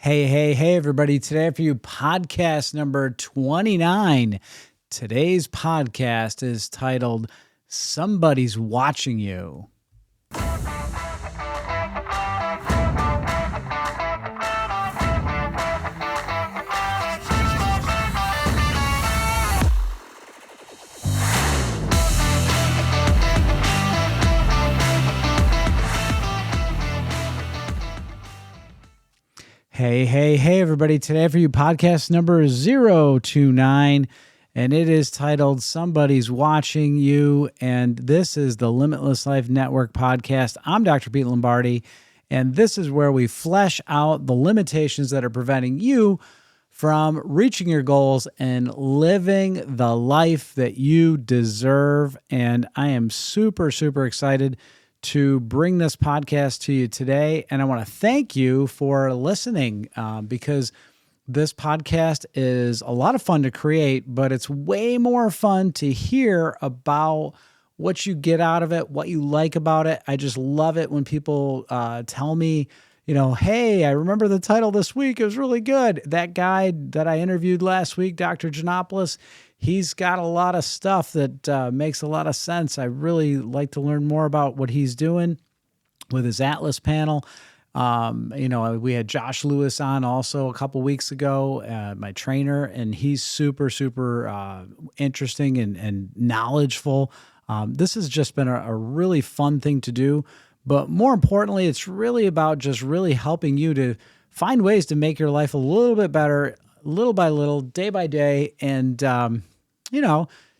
Hey, everybody. Today for you, podcast number 29. Today's podcast is titled, Somebody's Watching You. Hey, everybody. Today for you, podcast number 029, and it is titled Somebody's Watching You, and this is the Limitless Life Network podcast. I'm Dr. Pete Lombardi, and this is where we flesh out the limitations that are preventing you from reaching your goals and living the life that you deserve. And I am super excited to bring this podcast to you today. And I want to thank you for listening because this podcast is a lot of fun to create, but it's way more fun to hear about what you get out of it, what you like about it. I just love it when people tell me, hey, I remember the title this week. It was really good. That guy that I interviewed last week, Dr. Janopoulos, he's got a lot of stuff that makes a lot of sense. I really like to learn more about what he's doing with his Atlas panel. We had Josh Lewis on also a couple weeks ago, my trainer, and he's super interesting and knowledgeable. This has just been a really fun thing to do. But more importantly, it's really about just really helping you to find ways to make your life a little bit better, little by little, day by day, and,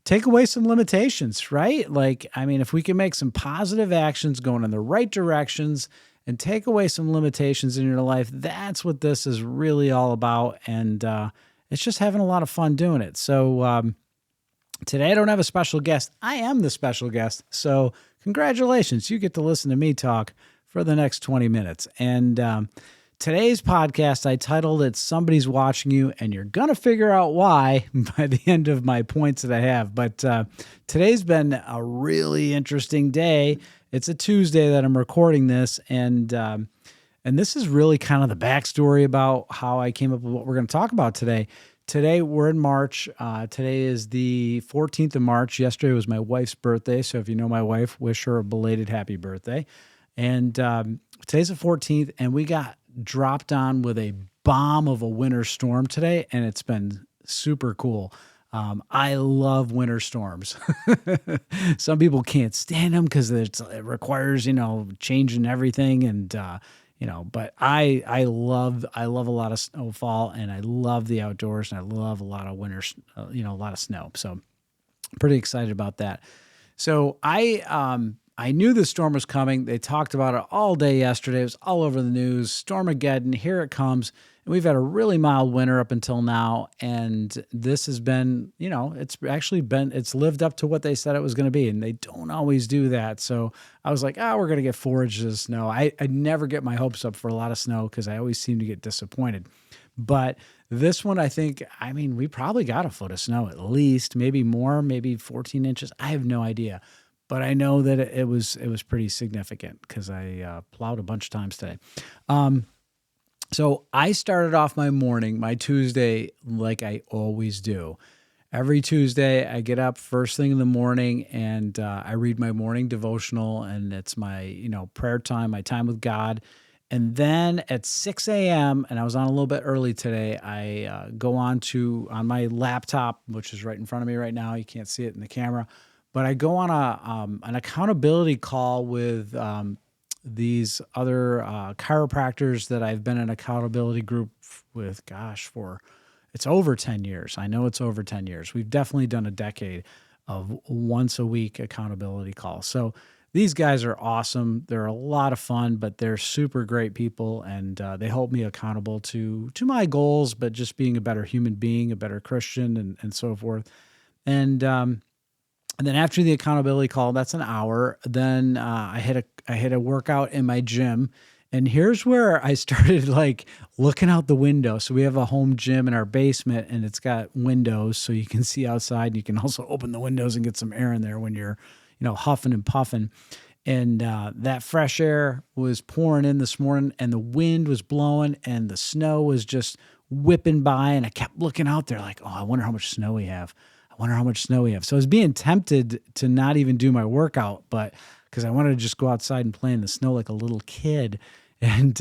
take away some limitations, right? If we can make some positive actions going in the right directions and take away some limitations in your life, that's what this is really all about. And it's just having a lot of fun doing it. So today I don't have a special guest. I am the special guest. So congratulations. You get to listen to me talk for the next 20 minutes. And today's podcast, I titled it Somebody's Watching You, and you're going to figure out why by the end of my points that I have. But today's been a really interesting day. It's a Tuesday that I'm recording this, and this is really kind of the backstory about how I came up with what we're going to talk about today. Today, we're in March. Today is the 14th of March. Yesterday was my wife's birthday, so if you know my wife, wish her a belated happy birthday. And today's the 14th, and we got dropped on with a bomb of a winter storm today, and it's been super cool. I love winter storms. Some people can't stand them because it requires, changing everything, and but I love a lot of snowfall, and I love the outdoors, and I love a lot of winter, a lot of snow. So I'm pretty excited about that. So I knew the storm was coming. They talked about it all day yesterday. It was all over the news. Stormageddon, here it comes. And we've had a really mild winter up until now. And this has been, it's lived up to what they said it was going to be. And they don't always do that. So I was like, we're going to get 4 inches of snow. I never get my hopes up for a lot of snow because I always seem to get disappointed. But this one, we probably got a foot of snow at least, maybe more, maybe 14 inches. I have no idea. But I know that it was pretty significant because I plowed a bunch of times today. So I started off my Tuesday, like I always do. Every Tuesday, I get up first thing in the morning and I read my morning devotional, and it's my prayer time, my time with God. And then at 6 a.m., and I was on a little bit early today, I go on my laptop, which is right in front of me right now. You can't see it in the camera. But I go on an accountability call with these other chiropractors that I've been in an accountability group with, it's over 10 years. I know it's over 10 years. We've definitely done a decade of once a week accountability calls. So these guys are awesome. They're a lot of fun, but they're super great people, and they hold me accountable to my goals, but just being a better human being, a better Christian, and so forth. And then after the accountability call, that's an hour. Then I hit a workout in my gym, and here's where I started looking out the window. So we have a home gym in our basement, and it's got windows so you can see outside. You can also open the windows and get some air in there when you're huffing and puffing. And that fresh air was pouring in this morning, and the wind was blowing, and the snow was just whipping by. And I kept looking out there like, oh, I wonder how much snow we have. I wonder how much snow we have. So I was being tempted to not even do my workout, but because I wanted to just go outside and play in the snow like a little kid. And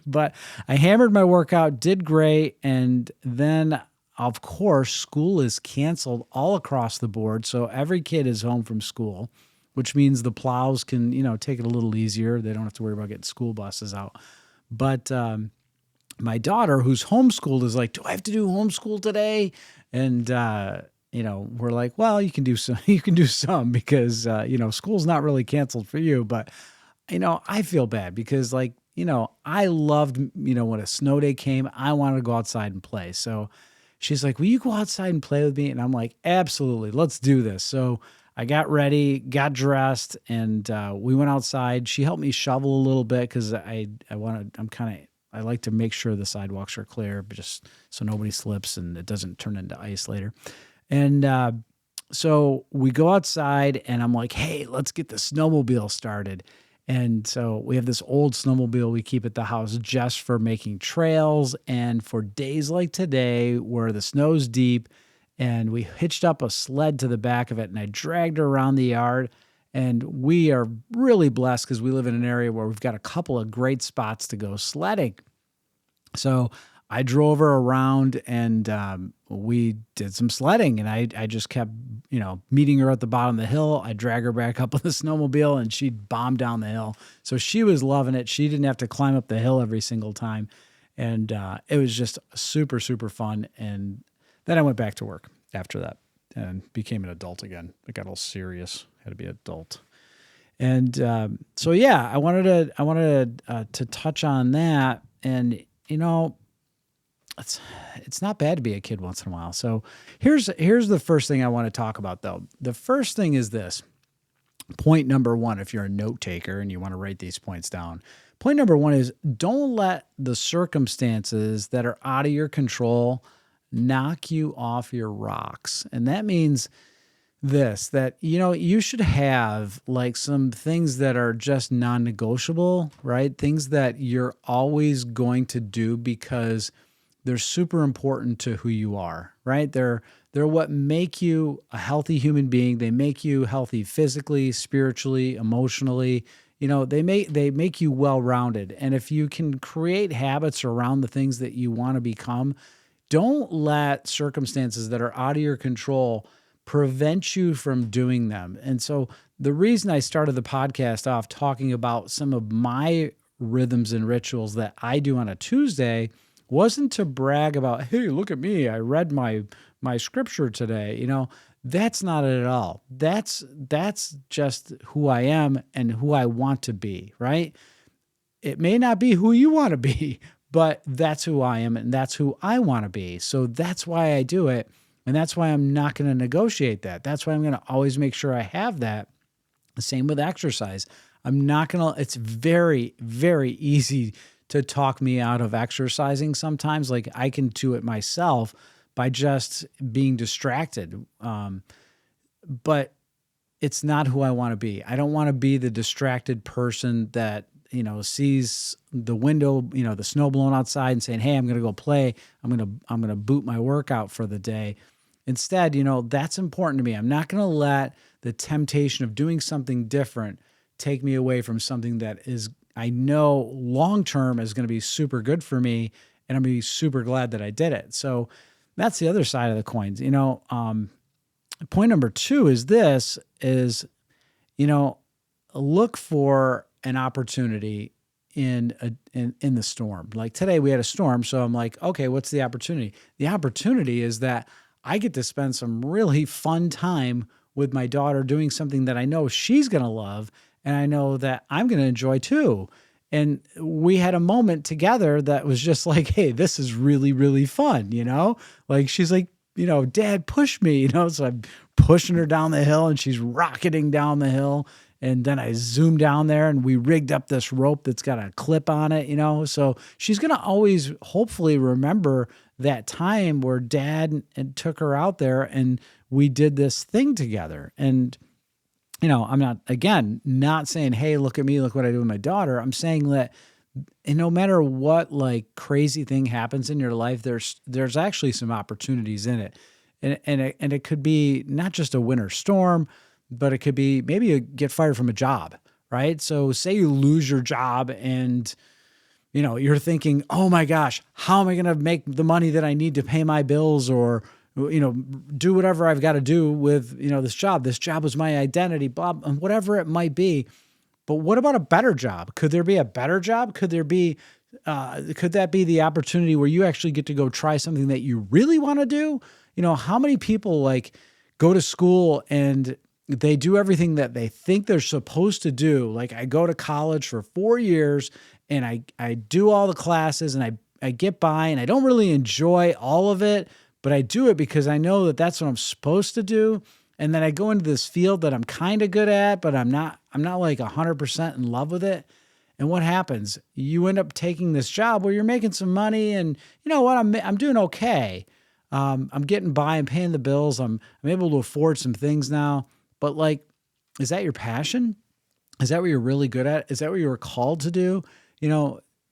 but I hammered my workout, did great, and then of course school is canceled all across the board. So every kid is home from school, which means the plows can, take it a little easier. They don't have to worry about getting school buses out. But my daughter, who's homeschooled, is like, do I have to do homeschool today? And, we're like, well, you can do some because, school's not really canceled for you. But, I feel bad because I loved, when a snow day came, I wanted to go outside and play. So she's like, will you go outside and play with me? And I'm like, absolutely, let's do this. So I got ready, got dressed, and we went outside. She helped me shovel a little bit because I like to make sure the sidewalks are clear, but just so nobody slips and it doesn't turn into ice later. And so we go outside, and I'm like, hey, let's get the snowmobile started. And so we have this old snowmobile we keep at the house just for making trails and for days like today where the snow's deep. And we hitched up a sled to the back of it, and I dragged her around the yard. And we are really blessed because we live in an area where we've got a couple of great spots to go sledding. So I drove her around, and we did some sledding, and I just kept, meeting her at the bottom of the hill. I drag her back up on the snowmobile, and she'd bomb down the hill. So she was loving it. She didn't have to climb up the hill every single time. And it was just super, super fun. And then I went back to work after that and became an adult again. It got all serious. Had to be an adult. And so yeah, I wanted to touch on that. And it's not bad to be a kid once in a while. So here's the first thing I want to talk about, though. The first thing is this. Point number one, if you're a note taker and you want to write these points down. Point number one is don't let the circumstances that are out of your control knock you off your rocks. And that means that you should have like some things that are just non-negotiable, right? Things that you're always going to do because they're super important to who you are, right? They're what make you a healthy human being. They make you healthy physically, spiritually, emotionally. They make you well-rounded. And if you can create habits around the things that you want to become, don't let circumstances that are out of your control prevent you from doing them. And so the reason I started the podcast off talking about some of my rhythms and rituals that I do on a Tuesday wasn't to brag about, hey, look at me, I read my scripture today. That's not it at all. That's just who I am and who I want to be, right? It may not be who you want to be, but that's who I am and that's who I want to be. So that's why I do it. And that's why I'm not going to negotiate that. That's why I'm going to always make sure I have that. The same with exercise. I'm not going to, it's very, very easy to talk me out of exercising sometimes. Like I can do it myself by just being distracted. But it's not who I want to be. I don't want to be the distracted person that, sees the window, the snow blowing outside and saying, hey, I'm going to go play. I'm going to boot my workout for the day. Instead, that's important to me. I'm not going to let the temptation of doing something different take me away from something that is, I know long-term is going to be super good for me. And I'm going to be super glad that I did it. So that's the other side of the coins. Point number two is look for an opportunity in the storm. Like today we had a storm. So I'm like, okay, what's the opportunity? The opportunity is that I get to spend some really fun time with my daughter doing something that I know she's going to love. And I know that I'm going to enjoy too. And we had a moment together that was just like, hey, this is really, really fun. Like she's like, Dad, push me, so I'm pushing her down the hill and she's rocketing down the hill. And then I zoomed down there and we rigged up this rope that's got a clip on it, so she's going to always hopefully remember that time where Dad took her out there and we did this thing together. And I'm not, again, not saying, hey, look at me, look what I do with my daughter. I'm saying that, and no matter what like crazy thing happens in your life, there's actually some opportunities in it. And it could be not just a winter storm, but it could be maybe you get fired from a job, right? So say you lose your job and you're thinking, oh my gosh, how am I going to make the money that I need to pay my bills or, do whatever I've got to do with, this job. This job was my identity, blah, whatever it might be. But what about a better job? Could there be a better job? Could there be, could that be the opportunity where you actually get to go try something that you really want to do? How many people like go to school and they do everything that they think they're supposed to do? Like I go to college for 4 years and I do all the classes and I get by and I don't really enjoy all of it, but I do it because I know that that's what I'm supposed to do. And then I go into this field that I'm kind of good at, but I'm not like 100% in love with it. And what happens? You end up taking this job where you're making some money and you know what? I'm doing okay. I'm getting by and paying the bills. I'm able to afford some things now, but like, is that your passion? Is that what you're really good at? Is that what you were called to do?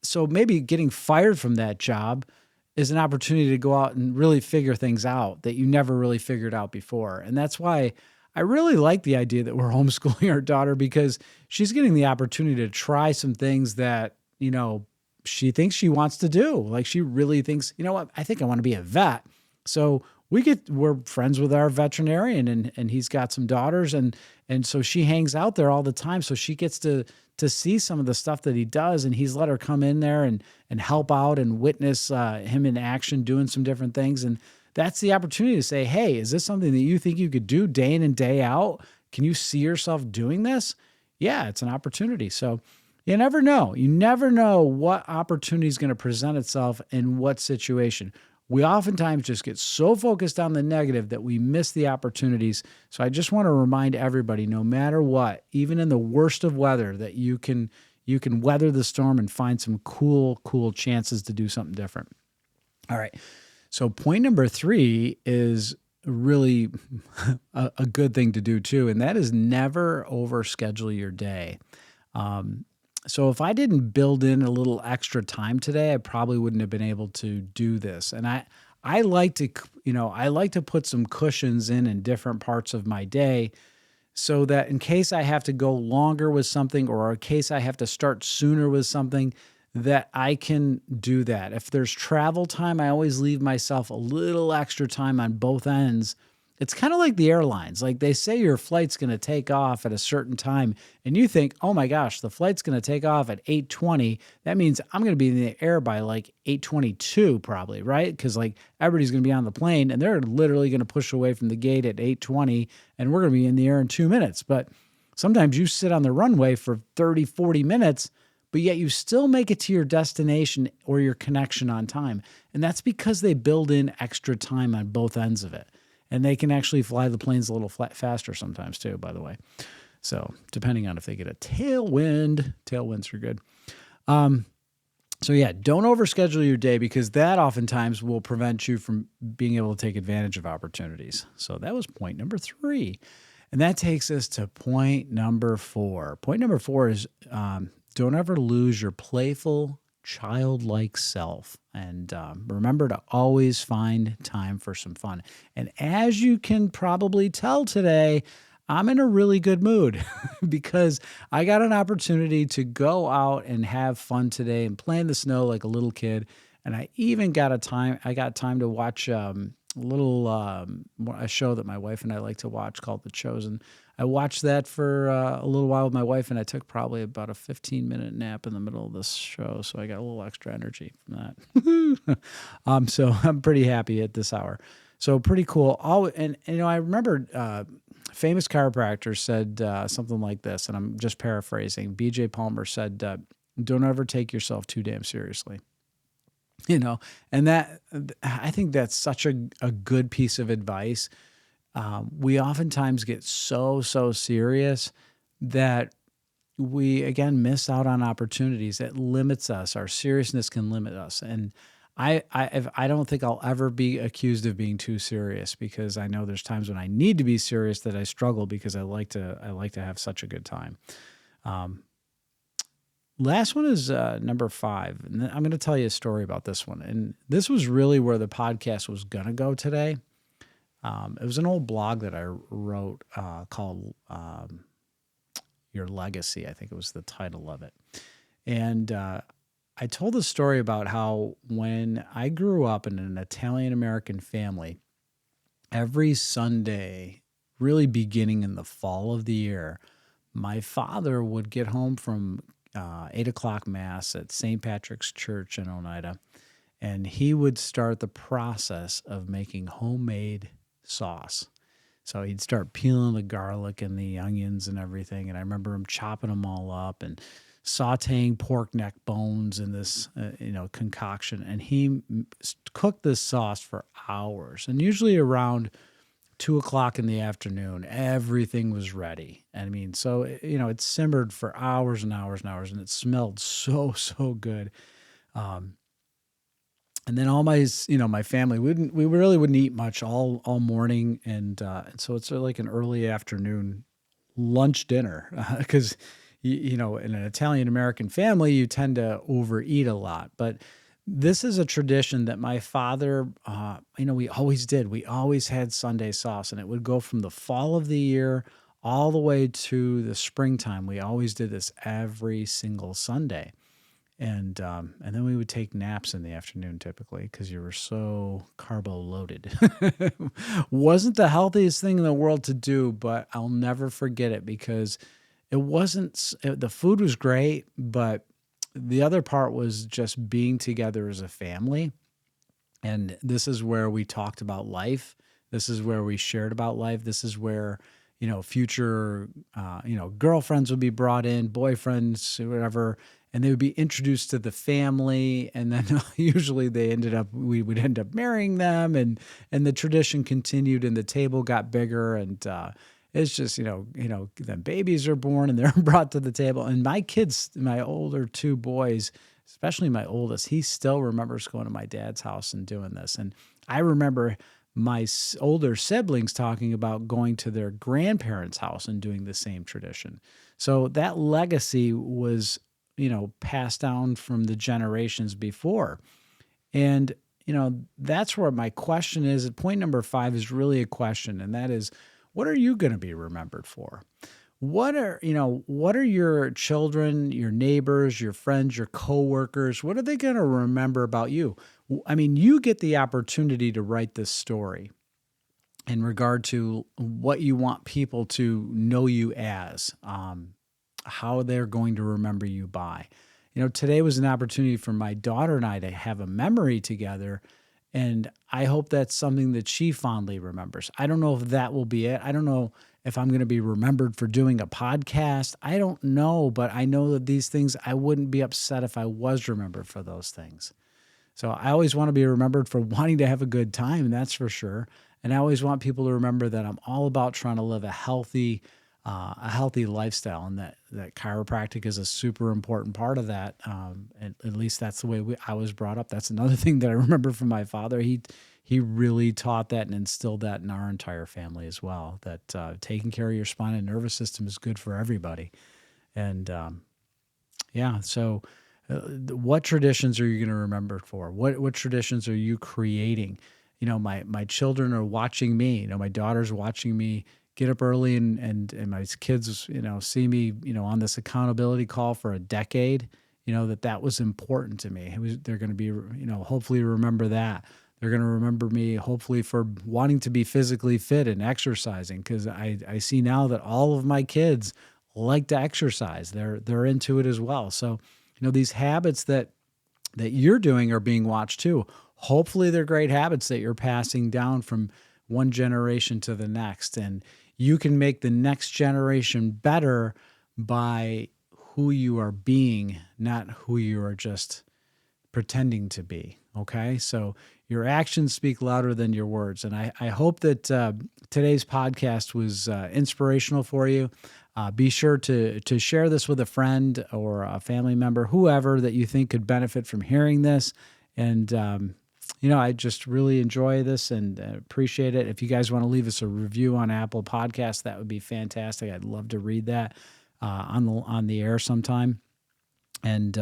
So maybe getting fired from that job is an opportunity to go out and really figure things out that you never really figured out before. And that's why I really like the idea that we're homeschooling our daughter, because she's getting the opportunity to try some things that, she thinks she wants to do. Like she really thinks, you know what, I think I want to be a vet. So we're friends with our veterinarian and he's got some daughters and so she hangs out there all the time. So she gets to see some of the stuff that he does, and he's let her come in there and help out and witness him in action doing some different things. And that's the opportunity to say, hey, is this something that you think you could do day in and day out? Can you see yourself doing this? Yeah, it's an opportunity. So you never know. You never know what opportunity is going to present itself in what situation. We oftentimes just get so focused on the negative that we miss the opportunities. So I just want to remind everybody, no matter what, even in the worst of weather, that you can weather the storm and find some cool chances to do something different. All right. So point number 3 is really a good thing to do too, and that is never overschedule your day. So if I didn't build in a little extra time today, I probably wouldn't have been able to do this. And I like to, I like to put some cushions in different parts of my day so that in case I have to go longer with something or in case I have to start sooner with something, that I can do that. If there's travel time, I always leave myself a little extra time on both ends. It's kind of like the airlines. Like they say your flight's going to take off at a certain time and you think, oh my gosh, the flight's going to take off at 8:20. That means I'm going to be in the air by like 8:22 probably, right? Because like everybody's going to be on the plane and they're literally going to push away from the gate at 8:20 and we're going to be in the air in 2 minutes. But sometimes you sit on the runway for 30, 40 minutes, but yet you still make it to your destination or your connection on time. And that's because they build in extra time on both ends of it. And they can actually fly the planes a little faster sometimes too, by the way. So depending on if they get a tailwind, tailwinds are good. So yeah, don't overschedule your day because that oftentimes will prevent you from being able to take advantage of opportunities. So that was point number 3. And that takes us to point number 4. Point number 4 is don't ever lose your playful, childlike self. And remember to always find time for some fun. And as you can probably tell today, I'm in a really good mood because I got an opportunity to go out and have fun today and play in the snow like a little kid. And I even got time to watch a show that my wife and I like to watch called The Chosen. I watched that for a little while with my wife, and I took probably about a 15-minute nap in the middle of this show, so I got a little extra energy from that. So I'm pretty happy at this hour. So pretty cool. I remember famous chiropractor said something like this, and I'm just paraphrasing. B.J. Palmer said, "Don't ever take yourself too damn seriously." And that I think that's such a good piece of advice. We oftentimes get so serious that we, again, miss out on opportunities. It limits us. Our seriousness can limit us. And I don't think I'll ever be accused of being too serious, because I know there's times when I need to be serious that I struggle, because I like to have such a good time. Last one is number 5, and I'm going to tell you a story about this one. And this was really where the podcast was going to go today. It was an old blog that I wrote called Your Legacy. I think it was the title of it. And I told a story about how when I grew up in an Italian-American family, every Sunday, really beginning in the fall of the year, my father would get home from 8 o'clock Mass at St. Patrick's Church in Oneida, and he would start the process of making homemade sauce. So he'd start peeling the garlic and the onions and everything, and I remember him chopping them all up and sauteing pork neck bones in this concoction, and he cooked this sauce for hours, and usually around 2 o'clock in the afternoon, everything was ready. I mean, so, it simmered for hours and hours and hours, and it smelled so, so good. And then all my family, we really wouldn't eat much all morning. And so it's like an early afternoon lunch dinner, because, in an Italian-American family, you tend to overeat a lot. But this is a tradition that my father, we always did. We always had Sunday sauce, and it would go from the fall of the year all the way to the springtime. We always did this every single Sunday. And then we would take naps in the afternoon typically, because you were so carbo loaded. Wasn't the healthiest thing in the world to do, but I'll never forget it, because the food was great, but the other part was just being together as a family. And this is where we talked about life. This is where we shared about life. This is where, future, girlfriends would be brought in, boyfriends, whatever, and they would be introduced to the family. And then usually we would end up marrying them, and the tradition continued, and the table got bigger, and, it's just, then babies are born and they're brought to the table. And my kids, my older 2 boys, especially my oldest, he still remembers going to my dad's house and doing this. And I remember my older siblings talking about going to their grandparents' house and doing the same tradition. So that legacy was, passed down from the generations before. And, that's where my question is. Point number 5 is really a question, and that is, what are you going to be remembered for? What are your children, your neighbors, your friends, your coworkers, what are they going to remember about you? I mean, you get the opportunity to write this story in regard to what you want people to know you as, how they're going to remember you by. Today was an opportunity for my daughter and I to have a memory together, and I hope that's something that she fondly remembers. I don't know if that will be it. I don't know if I'm going to be remembered for doing a podcast. I don't know, but I know that these things, I wouldn't be upset if I was remembered for those things. So I always want to be remembered for wanting to have a good time, that's for sure. And I always want people to remember that I'm all about trying to live a healthy lifestyle, and that chiropractic is a super important part of that. At least that's the way I was brought up. That's another thing that I remember from my father. He really taught that and instilled that in our entire family as well, that taking care of your spine and nervous system is good for everybody. And so what traditions are you going to remember for? What traditions are you creating? My children are watching me. My daughter's watching me get up early, and my kids, see me, on this accountability call for a decade, that was important to me. They're going to be, hopefully remember that. They're going to remember me, hopefully, for wanting to be physically fit and exercising, because I see now that all of my kids like to exercise. They're into it as well. So, these habits that you're doing are being watched too. Hopefully they're great habits that you're passing down from one generation to the next. And you can make the next generation better by who you are being, not who you are just pretending to be. Okay? So your actions speak louder than your words. And I hope that today's podcast was inspirational for you. Be sure to share this with a friend or a family member, whoever that you think could benefit from hearing this. And, I just really enjoy this and appreciate it. If you guys want to leave us a review on Apple Podcasts, that would be fantastic. I'd love to read that on the air sometime. And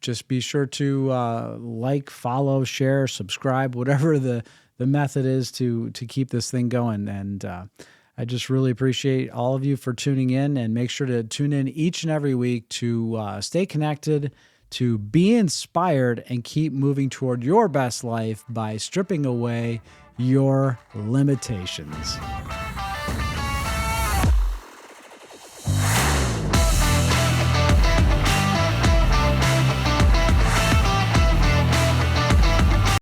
just be sure to like, follow, share, subscribe, whatever the method is to keep this thing going. And I just really appreciate all of you for tuning in, and make sure to tune in each and every week to stay connected, to be inspired, and keep moving toward your best life by stripping away your limitations.